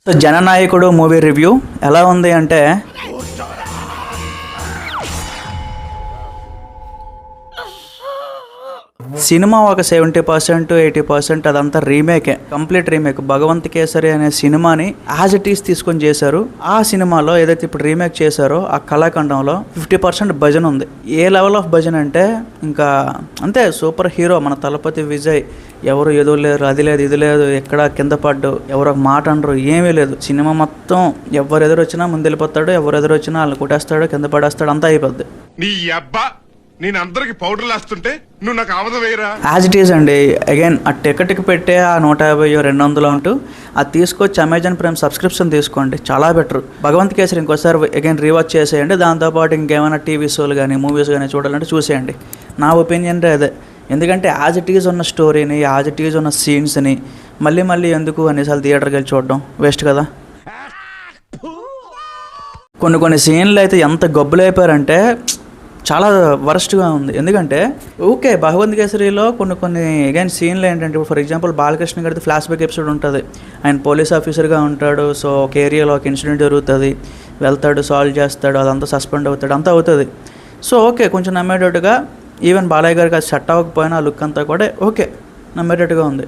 So జననాయకుడు movie review ఎలా ఉంది అంటే సినిమా ఒక 70% 80% అదంతా రీమేకే, కంప్లీట్ రీమేక్. భగవంత్ కేసరి అనే సినిమాని యాజ్ ఇట్ ఈస్ తీసుకొని చేశారు. ఆ సినిమాలో ఏదైతే ఇప్పుడు రీమేక్ చేశారో ఆ కళాఖండంలో 50% భజన ఉంది. ఏ లెవెల్ ఆఫ్ భజన అంటే ఇంకా అంతే, సూపర్ హీరో మన తలపతి విజయ్. ఎవరు ఏదో లేరు, అది లేదు ఇది లేదు, ఎక్కడ కింద పడ్డు, ఎవరు ఒక మాట అనరు, ఏమీ లేదు. సినిమా మొత్తం ఎవరు ఎదురొచ్చినా ముందు వెళ్ళిపోతాడు, ఎవరు ఎదురొచ్చినా వాళ్ళని కొట్టేస్తాడు, కింద పడేస్తాడు, అంతా అయిపోద్ది. నేను అందరికి పౌడర్ వేస్తుంటే నువ్వు నాకు ఆమద వేయరా యాజ్ ఇట్ ఈస్ అండి. అగైన్ ఆ టికెట్కి పెట్టే ఆ 150 200 అంటూ అది తీసుకొచ్చి అమెజాన్ ప్రైమ్ సబ్స్క్రిప్షన్ తీసుకోండి, చాలా బెటర్. భగవంత్ కేసరి ఇంకోసారి అగైన్ రీవాచ్ చేసేయండి. దాంతోపాటు ఇంకేమైనా టీవీ షోలు కానీ మూవీస్ కానీ చూడాలంటే చూసేయండి. నా ఒపీనియన్ అదే. ఎందుకంటే యాజ్ ఇట్ ఈజ్ ఉన్న స్టోరీని, యాజ్ ఇట్ ఈజ్ ఉన్న సీన్స్ని మళ్ళీ మళ్ళీ ఎందుకు అనేసార్లు థియేటర్కి వెళ్ళి చూడడం వేస్ట్ కదా. కొన్ని సీన్లు అయితే ఎంత గబ్బులైపోయారంటే చాలా వరస్ట్గా ఉంది. ఎందుకంటే ఓకే, భగవంత్ కేసరిలో కొన్ని అగైన్ సీన్లు ఏంటంటే, ఫర్ ఎగ్జాంపుల్ బాలకృష్ణ గారిది ఫ్లాష్ బ్యాక్ ఎపిసోడ్ ఉంటుంది. ఆయన పోలీస్ ఆఫీసర్గా ఉంటాడు. సో ఒక ఏరియాలో ఒక ఇన్సిడెంట్ జరుగుతుంది, వెళ్తాడు, సాల్వ్ చేస్తాడు, అదంతా సస్పెండ్ అవుతాడు, అంతా అవుతుంది. సో ఓకే, కొంచెం నమ్మేటట్టుగా, ఈవెన్ బాలయ్య గారికి అది సెట్ అవ్వకపోయినా ఆ లుక్ అంతా కూడా ఓకే నమ్మేటట్టుగా ఉంది.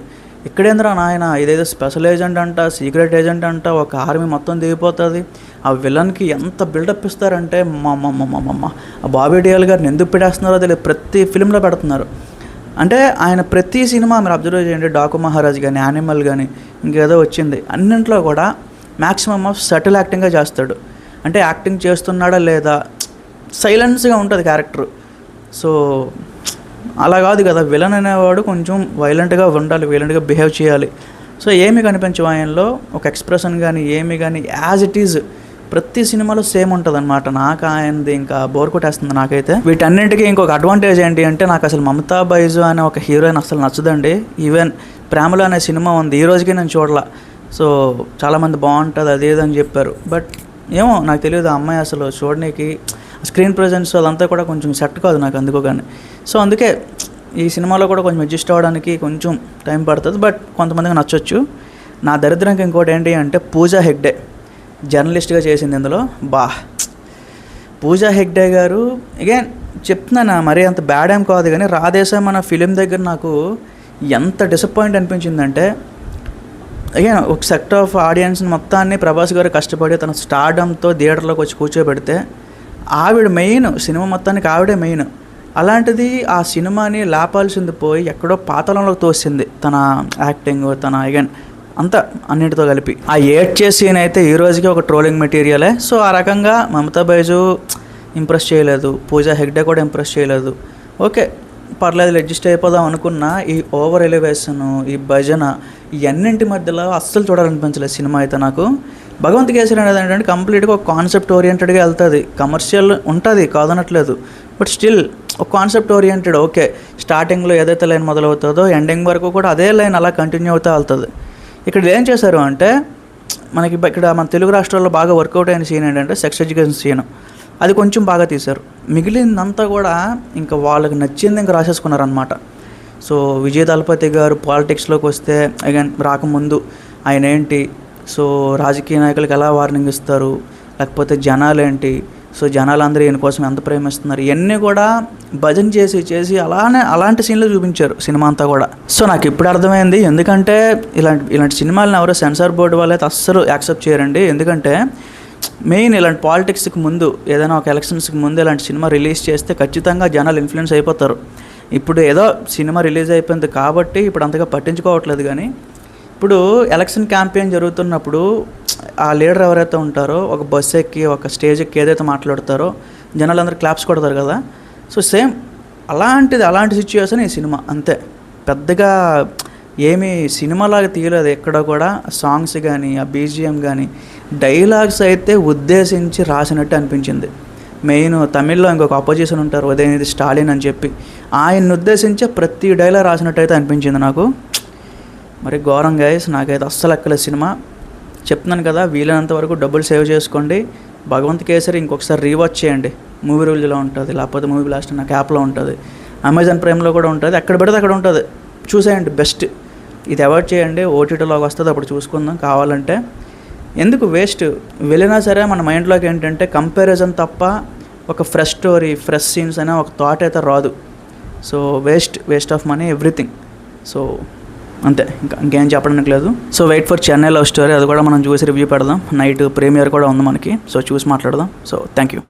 ఇక్కడేంద్రా నాయన, ఇదేదో స్పెషల్ ఏజెంట్ అంట, సీక్రెట్ ఏజెంట్ అంట, ఒక ఆర్మీ మొత్తం దిగిపోతుంది. ఆ విలన్కి ఎంత బిల్డప్ ఇస్తారంటే ఆ బాబీ డియోల్ గారిని ఎందుకు పెట్టేస్తున్నారో తెలియదు, ప్రతి ఫిలింలో పెడుతున్నారు. అంటే ఆయన ప్రతి సినిమా మీరు అబ్జర్వ్ చేయండి, డాకు మహారాజ్ కానీ, యానిమల్ కానీ, ఇంకేదో వచ్చింది, అన్నింట్లో కూడా మ్యాక్సిమమ్ ఆఫ్ సటిల్ యాక్టింగ్గా చేస్తాడు. అంటే యాక్టింగ్ చేస్తున్నాడా లేదా, సైలెన్స్గా ఉంటుంది క్యారెక్టర్. సో అలా కాదు కదా, విలన్ అనేవాడు కొంచెం వైలెంట్గా ఉండాలి, వైలెంట్గా బిహేవ్ చేయాలి. సో ఏమి కనిపించవు ఆయనలో, ఒక ఎక్స్ప్రెషన్ కానీ ఏమి కానీ, యాజ్ ఇట్ ఈజ్ ప్రతి సినిమాలో సేమ్ ఉంటుంది అనమాట. నాకు ఆయనది ఇంకా బోర్ కొట్టేస్తుంది నాకైతే. వీటన్నింటికి ఇంకొక అడ్వాంటేజ్ ఏంటి అంటే, నాకు అసలు మమతా బైజు అనే ఒక హీరోయిన్ అసలు నచ్చదండి. ఈవెన్ ప్రేమలో అనే సినిమా ఉంది, ఈ రోజుకి నేను చూడలా. సో చాలామంది బాగుంటుంది అది ఏదని చెప్పారు, బట్ ఏమో నాకు తెలియదు, ఆ అమ్మాయి అసలు చూడడానికి స్క్రీన్ ప్రజెన్స్ అదంతా కూడా కొంచెం సెట్ కాదు నాకు అందుకో కానీ. సో అందుకే ఈ సినిమాలో కూడా కొంచెం అడ్జస్ట్ అవ్వడానికి కొంచెం టైం పడుతుంది, బట్ కొంతమందికి నచ్చొచ్చు. నా దరిద్రంకి ఇంకోటి ఏంటి అంటే, పూజా హెగ్డే జర్నలిస్ట్గా చేసింది ఇందులో. పూజా హెగ్డే గారు అగైన్ చెప్తున్నాను, మరీ అంత బ్యాడ్ ఏం కాదు కానీ, రాధేశం మన ఫిలిం దగ్గర నాకు ఎంత డిసప్పాయింట్ అనిపించిందంటే, అగైన్ ఒక సెక్ట్ ఆఫ్ ఆడియన్స్ని మొత్తాన్ని ప్రభాస్ గారు కష్టపడి తన స్టార్డంతో థియేటర్లోకి వచ్చి కూర్చోబెడితే ఆవిడ మెయిన్, సినిమా మొత్తానికి ఆవిడే మెయిన్. అలాంటిది ఆ సినిమాని లేపాల్సింది పోయి ఎక్కడో పాతాళంలోకి తోసింది తన యాక్టింగ్, తన అగైన్ అంతా అన్నింటితో కలిపి. ఆ ఏడ్చే సీన్ అయితే ఈ రోజుకి ఒక ట్రోలింగ్ మెటీరియలే. సో ఆ రకంగా మమతా బైజు ఇంప్రెస్ చేయలేదు, పూజా హెగ్డే కూడా ఇంప్రెస్ చేయలేదు. ఓకే పర్లేదు, అడ్జస్ట్ అయిపోదాం అనుకున్న ఈ ఓవర్ ఎలివేషను, ఈ భజన, ఇవన్నింటి మధ్యలో అస్సలు చూడాలనిపించలేదు సినిమా అయితే నాకు. భగవంత్ కేసరి అనేది ఏంటంటే కంప్లీట్గా ఒక కాన్సెప్ట్ ఓరియంటెడ్గా వెళ్తుంది. కమర్షియల్ ఉంటుంది కాదనట్లేదు, బట్ స్టిల్ ఒక కాన్సెప్ట్ ఓరియంటెడ్. ఓకే, స్టార్టింగ్లో ఏదైతే లైన్ మొదలవుతుందో ఎండింగ్ వరకు కూడా అదే లైన్ అలా కంటిన్యూ అవుతూ వెళ్తుంది. ఇక్కడ ఏం చేశారు అంటే, మనకి ఇక్కడ మన తెలుగు రాష్ట్రాల్లో బాగా వర్కౌట్ అయిన సీన్ ఏంటంటే సెక్స్ ఎడ్యుకేషన్ సీన్. అది కొంచెం బాగా తీశారు. మిగిలిందంతా కూడా ఇంకా వాళ్ళకి నచ్చింది ఇంకా రాసేసుకున్నారనమాట. సో విజయ్ దళపతి గారు పాలిటిక్స్లోకి వస్తే అగైన్ రాకముందు ఆయన ఏంటి, సో రాజకీయ నాయకులకు ఎలా వార్నింగ్ ఇస్తారు, లేకపోతే జనాలు ఏంటి, సో జనాలందరూ ఈయన కోసం ఎంత ప్రేమిస్తున్నారు, ఇవన్నీ కూడా భజన చేసి అలాంటి సీన్లు చూపించారు సినిమా అంతా కూడా. సో నాకు ఇప్పుడు అర్థమైంది, ఎందుకంటే ఇలాంటి సినిమాలను ఎవరో సెన్సార్ బోర్డు వాళ్ళు అయితే అస్సలు యాక్సెప్ట్ చేయరండి. ఎందుకంటే మెయిన్ ఇలాంటి పాలిటిక్స్కి ముందు, ఏదైనా ఒక ఎలక్షన్స్కి ముందు ఇలాంటి సినిమా రిలీజ్ చేస్తే ఖచ్చితంగా జనాలు ఇన్ఫ్లుయెన్స్ అయిపోతారు. ఇప్పుడు ఏదో సినిమా రిలీజ్ అయిపోయింది కాబట్టి ఇప్పుడు అంతగా పట్టించుకోవట్లేదు, కానీ ఇప్పుడు ఎలక్షన్ క్యాంపెయిన్ జరుగుతున్నప్పుడు ఆ లీడర్ ఎవరైతే ఉంటారో ఒక బస్ ఎక్కి ఒక స్టేజ్ ఎక్కి ఏదైతే మాట్లాడతారో జనాలందరూ క్లాప్స్ కొడతారు కదా. సో సేమ్ అలాంటి సిచ్యువేషన్ ఈ సినిమా. అంతే, పెద్దగా ఏమీ సినిమాలాగా తీయలేదు ఎక్కడ కూడా. సాంగ్స్ కానీ, ఆ బీజిఎం కానీ, డైలాగ్స్ అయితే ఉద్దేశించి రాసినట్టు అనిపించింది. మెయిన్ తమిళ్లో ఇంకొక అపోజిషన్ ఉంటారు, ఉదయనిధి స్టాలిన్ అని చెప్పి, ఆయన్ని ఉద్దేశించే ప్రతి డైలాగ్ రాసినట్టు అయితే అనిపించింది నాకు. మరి ఘోరం గైస్, నాకైతే అస్సలు ఎక్కలేదు సినిమా. చెప్తున్నాను కదా, వీలైనంత వరకు డబ్బులు సేవ్ చేసుకోండి. భగవంత్ కేసరి ఇంకొకసారి రీవాచ్ చేయండి, మూవీ రూల్స్లో ఉంటుంది, లేకపోతే మూవీ బ్లాస్ట్ నాకు యాప్లో ఉంటుంది, అమెజాన్ ప్రైమ్లో కూడా ఉంటుంది, ఎక్కడ పెడితే అక్కడ ఉంటుంది, చూసేయండి బెస్ట్. ఇది అవాయిడ్ చేయండి, ఓటీటీలోకి వస్తుంది, అప్పుడు చూసుకుందాం కావాలంటే. ఎందుకు వేస్ట్ వెళ్ళినా సరే మన మైండ్లోకి ఏంటంటే కంపారిజన్ తప్ప ఒక ఫ్రెష్ స్టోరీ ఫ్రెష్ సీన్స్ అనే ఒక థాట్ అయితే రాదు. So waste of money everything. So అంతే, ఇంకేం చెప్పడానికి లేదు. So wait for Chennai love story, అది కూడా మనం చూసి రివ్యూ పెడదాం. నైట్ ప్రీమియర్ కూడా ఉంది మనకి, సో చూసి మాట్లాడదాం. So thank you.